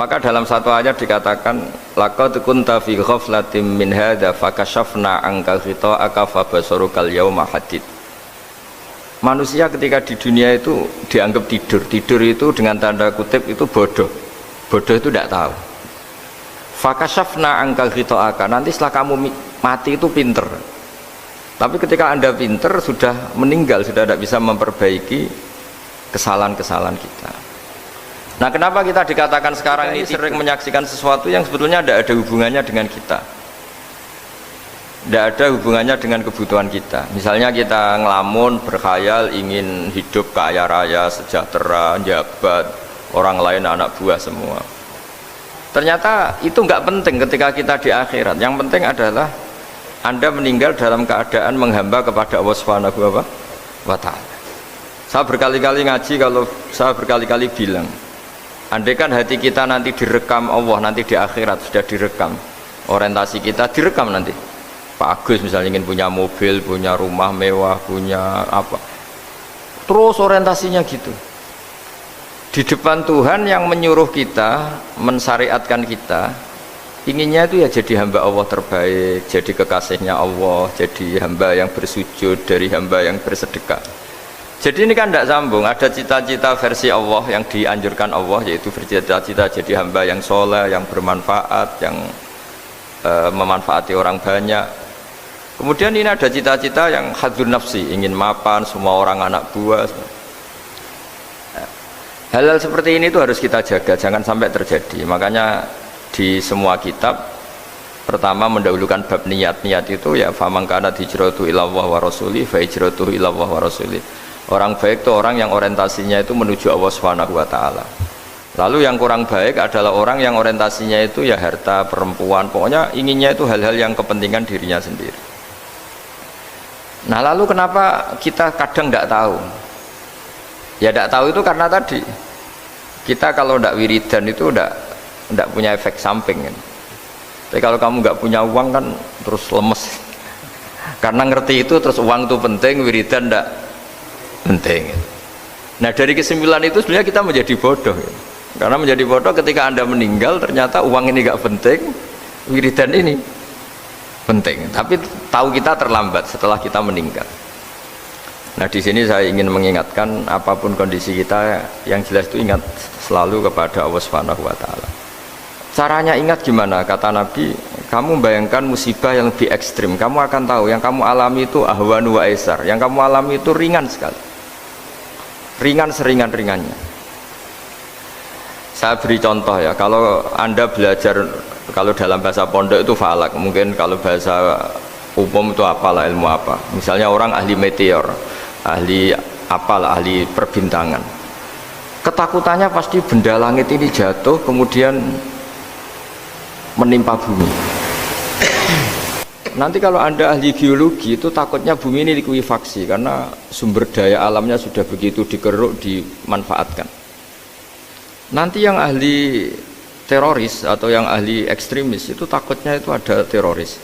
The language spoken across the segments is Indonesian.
Maka dalam satu ayat dikatakan laqad kunta fi ghaflatin min hadza fakashafna anka ghita'aka fabasarukal yauma hadid. Manusia ketika di dunia itu dianggap tidur. Tidur itu dengan tanda kutip itu bodoh. Bodoh itu tidak tahu. Fakashafna anka ghita'aka, nanti setelah kamu mati itu pinter. Tapi ketika Anda pinter sudah meninggal, sudah tidak bisa memperbaiki kesalahan-kesalahan kita. Nah, kenapa kita dikatakan sekarang ini sering menyaksikan sesuatu yang sebetulnya tidak ada hubungannya dengan kita, tidak ada hubungannya dengan kebutuhan kita. Misalnya kita ngelamun, berkhayal, ingin hidup kaya raya, sejahtera, jabat, orang lain anak buah semua. Ternyata itu nggak penting ketika kita di akhirat. Yang penting adalah Anda meninggal dalam keadaan menghamba kepada Allah Subhanahu wa Ta'ala. Saya berkali-kali ngaji, kalau saya berkali-kali bilang, andai kan hati kita nanti direkam Allah, nanti di akhirat sudah direkam, orientasi kita direkam nanti. Pak Agus misalnya ingin punya mobil, punya rumah mewah, punya apa, terus orientasinya gitu. Di depan Tuhan yang menyuruh kita, mensyariatkan kita, inginnya itu ya jadi hamba Allah terbaik, jadi kekasihnya Allah, jadi hamba yang bersujud, dari hamba yang bersedekah. Jadi ini kan tidak sambung. Ada cita-cita versi Allah yang dianjurkan Allah, yaitu bercita-cita jadi hamba yang soleh, yang bermanfaat, yang memanfaati orang banyak. Kemudian ini ada cita-cita yang hadzun nafsi, ingin mapan, semua orang anak buah. Hal-hal seperti ini itu harus kita jaga, jangan sampai terjadi. Makanya di semua kitab pertama mendahulukan bab niat. Niat itu ya faman kana hijratuhu ilallah wa rasuli fa hijratuhu ilallah wa rasuli. Orang baik itu orang yang orientasinya itu menuju Allah Subhanahu wa Ta'ala. Lalu yang kurang baik adalah orang yang orientasinya itu ya harta, perempuan, pokoknya inginnya itu hal-hal yang kepentingan dirinya sendiri. Nah, lalu kenapa kita kadang tidak tahu? Ya tidak tahu itu karena tadi kita kalau tidak wiridan itu tidak punya efek samping kan. Tapi kalau kamu nggak punya uang kan terus lemes. Karena ngerti itu terus uang itu penting, wiridan tidak penting. Nah, dari kesimpulan itu sebenarnya kita menjadi bodoh ya. Karena menjadi bodoh ketika Anda meninggal ternyata uang ini nggak penting, wiridan ini penting. Tapi tahu kita terlambat setelah kita meninggal. Nah, di sini saya ingin mengingatkan apapun kondisi kita, yang jelas itu ingat selalu kepada Allah Subhanahu wa Ta'ala. Caranya ingat gimana? Kata Nabi, kamu bayangkan musibah yang lebih ekstrim, kamu akan tahu yang kamu alami itu ahwanu wa aisar, yang kamu alami itu ringan sekali, ringan seringan-ringannya. Saya beri contoh ya, kalau Anda belajar, kalau dalam bahasa pondok itu falak, mungkin kalau bahasa umum itu apalah, ilmu apa, misalnya orang ahli meteor, ahli apalah, ahli perbintangan, ketakutannya pasti benda langit ini jatuh kemudian menimpa bumi. Nanti kalau Anda ahli geologi itu takutnya bumi ini likuifaksi karena sumber daya alamnya sudah begitu dikeruk, dimanfaatkan. Nanti yang ahli teroris atau yang ahli ekstremis itu takutnya itu ada teroris.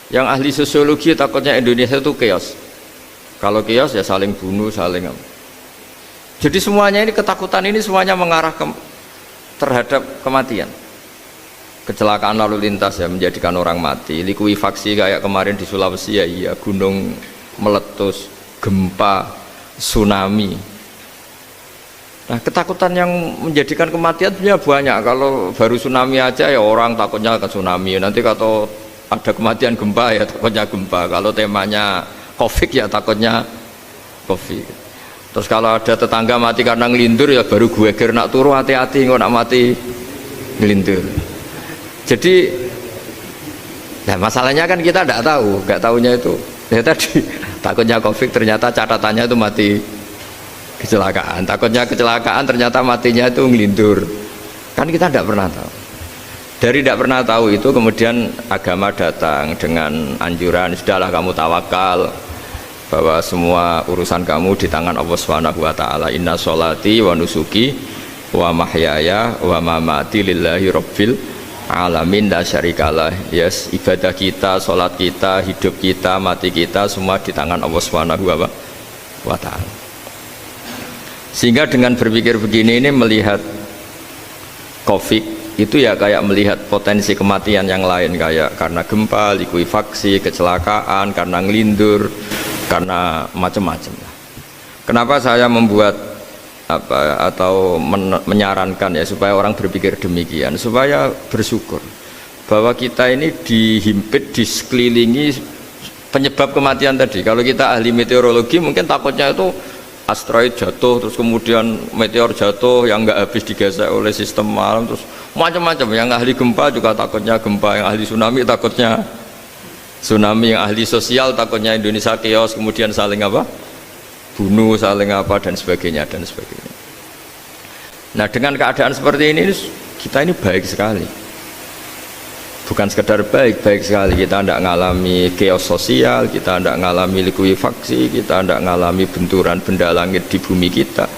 Yang ahli sosiologi takutnya Indonesia itu chaos. Kalau chaos ya saling bunuh, saling. Jadi semuanya ini, ketakutan ini semuanya mengarah terhadap kematian. Kecelakaan lalu lintas ya menjadikan orang mati, likuifaksi kayak kemarin di Sulawesi ya, iya, gunung meletus, gempa, tsunami. Nah, ketakutan yang menjadikan kematian sebenarnya banyak. Kalau baru tsunami aja ya orang takutnya ke tsunami, nanti kalau ada kematian gempa ya takutnya gempa, kalau temanya Covid ya takutnya Covid. Terus kalau ada tetangga mati karena ngelindur ya baru gue nak turu, hati-hati nggak nak mati ngelindur. Jadi, nah masalahnya kan kita tidak tahu, nggak tahunya itu ya tadi takutnya Covid, ternyata catatannya itu mati kecelakaan. Takutnya kecelakaan, ternyata matinya itu ngelindur. Kan kita tidak pernah tahu. Dari tidak pernah tahu itu kemudian agama datang dengan anjuran, sudahlah kamu tawakal bahwa semua urusan kamu di tangan Allah Subhanahu wa Ta'ala. Inna sholati wa nusuki wa mahyaya wa mamati lillahi rabbil alamin la syarikalah. Yes, ibadah kita, sholat kita, hidup kita, mati kita semua di tangan Allah Subhanahu wa Ta'ala. Sehingga dengan berpikir begini ini, melihat Covid itu ya kayak melihat potensi kematian yang lain, kayak karena gempa, likuifaksi, kecelakaan, karena ngelindur, karena macam-macam. Kenapa saya membuat atau menyarankan ya supaya orang berpikir demikian, supaya bersyukur bahwa kita ini dihimpit, disekelilingi penyebab kematian tadi. Kalau kita ahli meteorologi mungkin takutnya itu asteroid jatuh, terus kemudian meteor jatuh yang nggak habis digesek oleh sistem alam, terus macam-macam. Yang ahli gempa juga takutnya gempa, yang ahli tsunami takutnya tsunami, yang ahli sosial takutnya Indonesia chaos, kemudian saling bunuh, saling dan sebagainya dan sebagainya. Nah, dengan keadaan seperti ini kita ini baik sekali, bukan sekedar baik sekali. Kita tidak mengalami chaos sosial, kita tidak mengalami likuifaksi, kita tidak mengalami benturan benda langit di bumi kita.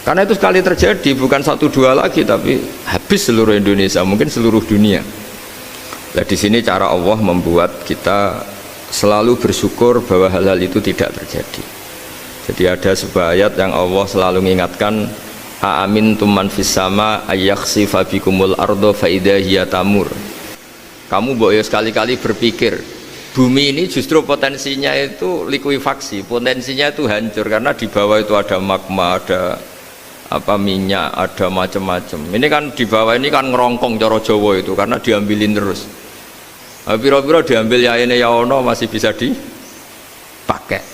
Karena itu sekali terjadi bukan 1-2 lagi, tapi habis seluruh Indonesia, mungkin seluruh dunia. Nah, di sini cara Allah membuat kita selalu bersyukur bahwa hal-hal itu tidak terjadi. Jadi ada sebuah ayat yang Allah selalu mengingatkan, a'amintum man fis sama ayakhsifa bikumul ardo fa idza hiya tamur. Kamu boleh sekali-kali berpikir bumi ini justru potensinya itu likuifaksi, potensinya itu hancur karena di bawah itu ada magma, ada minyak, ada macam-macam. Ini kan di bawah ini kan ngerongkong cara Jawa itu karena diambilin terus. Piro-piro diambil ya ini ya ono masih bisa dipakai.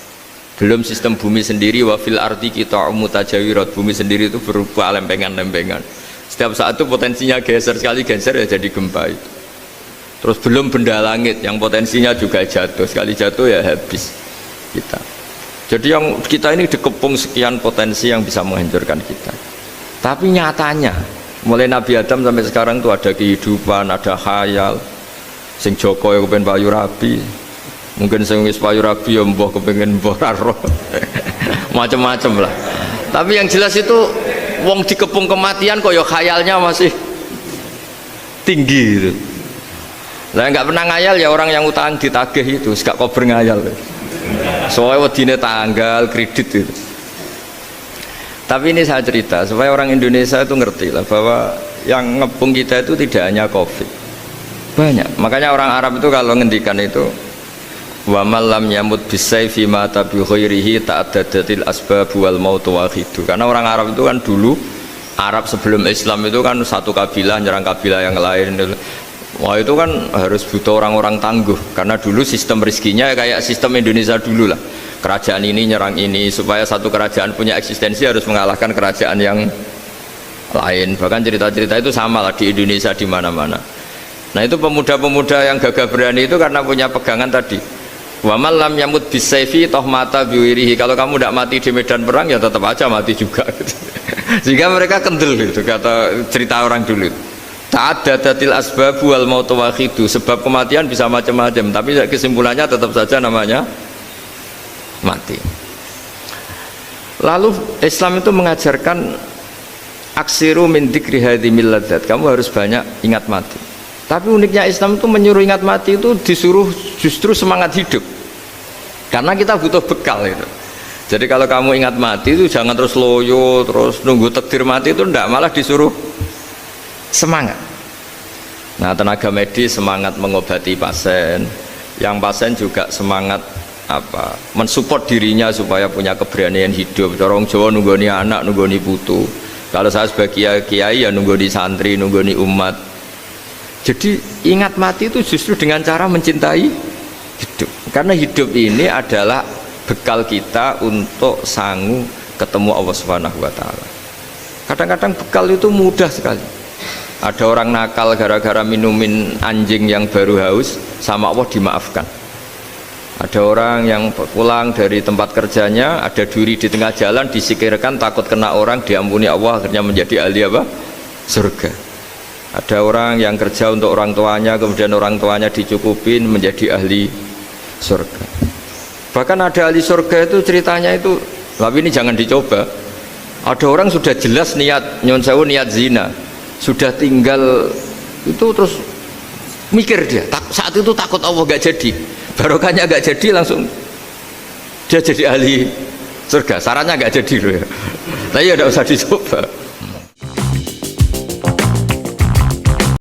Belum sistem bumi sendiri, wafil ardi kita mutajawirat, bumi sendiri itu berupa lempengan-lempengan. Setiap saat itu potensinya geser, sekali geser ya jadi gempa itu. Terus belum benda langit yang potensinya juga jatuh, sekali jatuh ya habis kita. Jadi yang kita ini dikepung sekian potensi yang bisa menghancurkan kita. Tapi nyatanya mulai Nabi Adam sampai sekarang itu ada kehidupan, ada khayal. Sing Joko ya kepengen payu rabi, mungkin sing wis payu rabi ya mbah kepengen mbah roh. Macam-macam lah. Tapi yang jelas itu wong dikepung kematian kok ya khayalnya masih tinggi gitu. Lah nggak pernah ngayal ya orang yang utang ditagih itu, gak kober ngayal. Soalnya wedine tanggal kredit itu. Tapi ini saya cerita supaya orang Indonesia itu ngerti lah bahwa yang ngepung kita itu tidak hanya Covid, banyak. Makanya orang Arab itu kalau ngendikan itu wa man lam yamut bisayfi mata bi khairihi ta'addadatil asbab wal maut wahidu. Karena orang Arab itu kan dulu, Arab sebelum Islam itu kan satu kabilah nyerang kabilah yang lain. Wah itu kan harus butuh orang-orang tangguh karena dulu sistem rizkinya kayak sistem Indonesia dulu lah, kerajaan ini nyerang ini, supaya satu kerajaan punya eksistensi harus mengalahkan kerajaan yang lain. Bahkan cerita-cerita itu sama lah di Indonesia di mana-mana. Nah itu pemuda-pemuda yang gagah berani itu karena punya pegangan tadi, wa man lam yamut bisayfi toh mata biwirihi, kalau kamu tidak mati di medan perang ya tetap aja mati juga gitu. Sehingga mereka kendel gitu, kata cerita orang dulu. Ta'addadatil asbab wal maut wahidu, sebab kematian bisa macam-macam, tapi kesimpulannya tetap saja namanya mati. Lalu Islam itu mengajarkan aksiru min dzikri hadhimil ladzat, kamu harus banyak ingat mati. Tapi uniknya Islam itu menyuruh ingat mati itu disuruh justru semangat hidup, karena kita butuh bekal itu. Jadi kalau kamu ingat mati itu jangan terus loyo, terus nunggu takdir mati, itu enggak, malah disuruh semangat. Nah, tenaga medis semangat mengobati pasien, yang pasien juga semangat mensupport dirinya supaya punya keberanian hidup. Orang Jawa nunggoni anak, nunggoni putu. Kalau saya sebagai kiai ya nunggoni santri, nunggoni umat. Jadi ingat mati itu justru dengan cara mencintai hidup, karena hidup ini adalah bekal kita untuk sanggup ketemu Allah Subhanahu wa Ta'ala. Kadang-kadang bekal itu mudah sekali. Ada orang nakal gara-gara minumin anjing yang baru haus, sama Allah dimaafkan. Ada orang yang pulang dari tempat kerjanya, ada duri di tengah jalan, disikirkan takut kena orang, diampuni Allah, akhirnya menjadi ahli surga. Ada orang yang kerja untuk orang tuanya, kemudian orang tuanya dicukupin menjadi ahli surga. Bahkan ada ahli surga itu ceritanya itu, tapi ini jangan dicoba. Ada orang sudah jelas niat nyon sewu, niat zina, sudah tinggal itu terus mikir dia saat itu takut Allah gak jadi, barokahnya gak jadi, langsung dia jadi ahli surga. Sarannya gak jadi loh ya, tapi ya tidak usah dicoba.